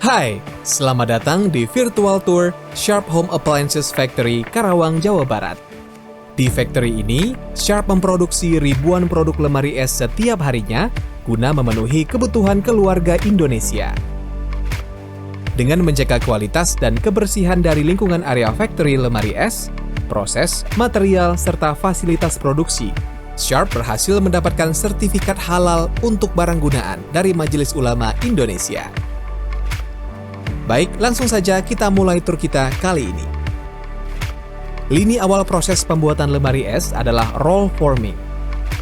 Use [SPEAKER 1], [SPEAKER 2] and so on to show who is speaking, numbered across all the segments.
[SPEAKER 1] Hai, selamat datang di virtual tour Sharp Home Appliances Factory, Karawang, Jawa Barat. Di factory ini, Sharp memproduksi ribuan produk lemari es setiap harinya guna memenuhi kebutuhan keluarga Indonesia. Dengan menjaga kualitas dan kebersihan dari lingkungan area factory lemari es, proses, material, serta fasilitas produksi, Sharp berhasil mendapatkan sertifikat halal untuk barang gunaan dari Majelis Ulama Indonesia. Baik, langsung saja kita mulai tur kita kali ini. Lini awal proses pembuatan lemari es adalah roll forming.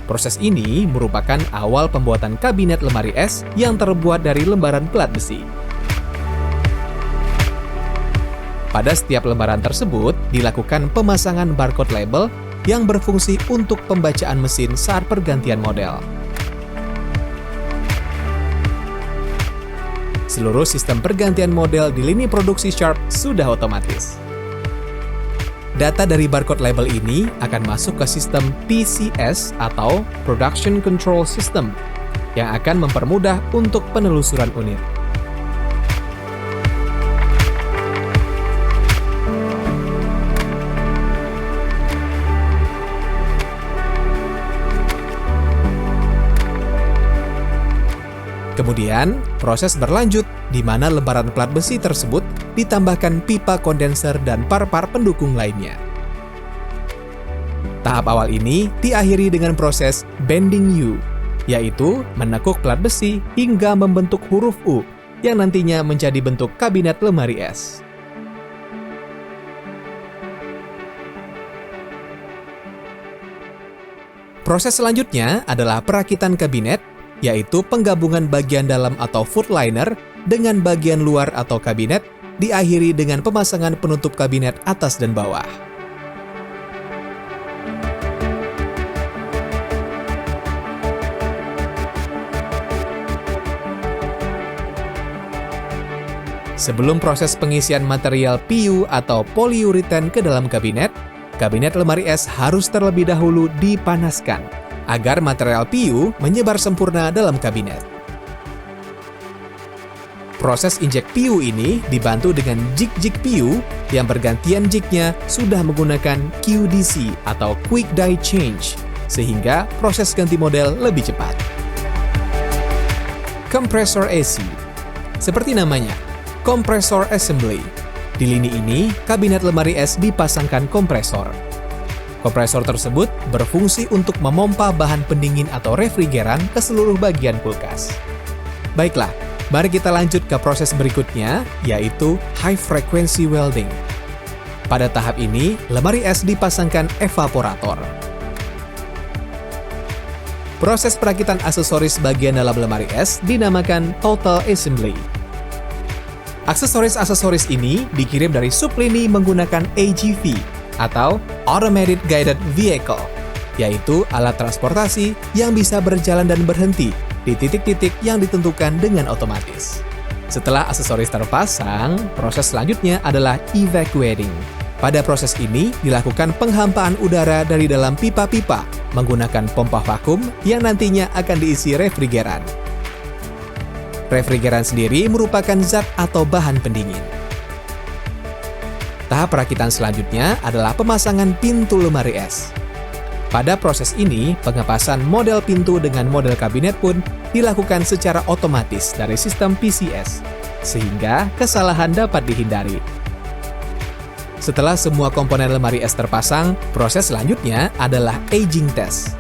[SPEAKER 1] Proses ini merupakan awal pembuatan kabinet lemari es yang terbuat dari lembaran plat besi. Pada setiap lembaran tersebut, dilakukan pemasangan barcode label yang berfungsi untuk pembacaan mesin saat pergantian model. Seluruh sistem pergantian model di lini produksi Sharp sudah otomatis. Data dari barcode label ini akan masuk ke sistem PCS atau Production Control System yang akan mempermudah untuk penelusuran unit. Kemudian, proses berlanjut di mana lembaran plat besi tersebut ditambahkan pipa kondenser dan par-par pendukung lainnya. Tahap awal ini diakhiri dengan proses bending U, yaitu menekuk plat besi hingga membentuk huruf U yang nantinya menjadi bentuk kabinet lemari es. Proses selanjutnya adalah perakitan kabinet, yaitu penggabungan bagian dalam atau footliner dengan bagian luar atau kabinet, diakhiri dengan pemasangan penutup kabinet atas dan bawah. Sebelum proses pengisian material PU atau polyurethane ke dalam kabinet lemari es harus terlebih dahulu dipanaskan agar material PU menyebar sempurna dalam kabinet. Proses injek PU ini dibantu dengan jig-jig PU yang bergantian jignya sudah menggunakan QDC atau Quick Die Change, sehingga proses ganti model lebih cepat. Compressor AC. Seperti namanya, Compressor Assembly. Di lini ini, kabinet lemari es dipasangkan kompresor. Kompresor tersebut berfungsi untuk memompa bahan pendingin atau refrigeran ke seluruh bagian kulkas. Baiklah, mari kita lanjut ke proses berikutnya, yaitu high frequency welding. Pada tahap ini, lemari es dipasangkan evaporator. Proses perakitan aksesoris bagian dalam lemari es dinamakan total assembly. Aksesoris-aksesoris ini dikirim dari sublini menggunakan AGV, atau Automated Guided Vehicle, yaitu alat transportasi yang bisa berjalan dan berhenti di titik-titik yang ditentukan dengan otomatis. Setelah aksesoris terpasang, proses selanjutnya adalah evacuating. Pada proses ini dilakukan penghampaan udara dari dalam pipa-pipa menggunakan pompa vakum yang nantinya akan diisi refrigeran. Refrigeran sendiri merupakan zat atau bahan pendingin. Tahap perakitan selanjutnya adalah pemasangan pintu lemari es. Pada proses ini, pengepasan model pintu dengan model kabinet pun dilakukan secara otomatis dari sistem PCS, sehingga kesalahan dapat dihindari. Setelah semua komponen lemari es terpasang, proses selanjutnya adalah aging test,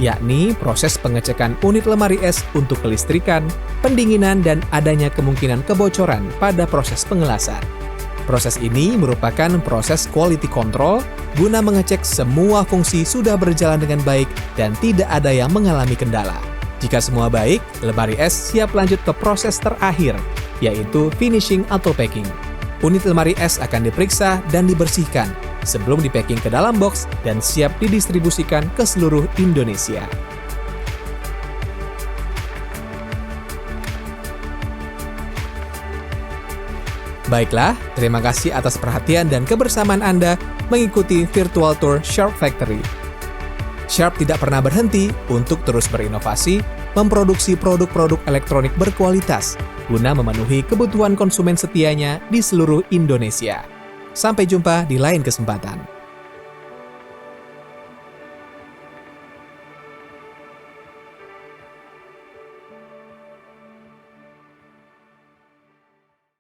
[SPEAKER 1] yakni proses pengecekan unit lemari es untuk kelistrikan, pendinginan, dan adanya kemungkinan kebocoran pada proses pengelasan. Proses ini merupakan proses quality control guna mengecek semua fungsi sudah berjalan dengan baik dan tidak ada yang mengalami kendala. Jika semua baik, lemari es siap lanjut ke proses terakhir, yaitu finishing atau packing. Unit lemari es akan diperiksa dan dibersihkan sebelum dipacking ke dalam box dan siap didistribusikan ke seluruh Indonesia. Baiklah, terima kasih atas perhatian dan kebersamaan Anda mengikuti virtual tour Sharp Factory. Sharp tidak pernah berhenti untuk terus berinovasi, memproduksi produk-produk elektronik berkualitas guna memenuhi kebutuhan konsumen setianya di seluruh Indonesia. Sampai jumpa di lain kesempatan.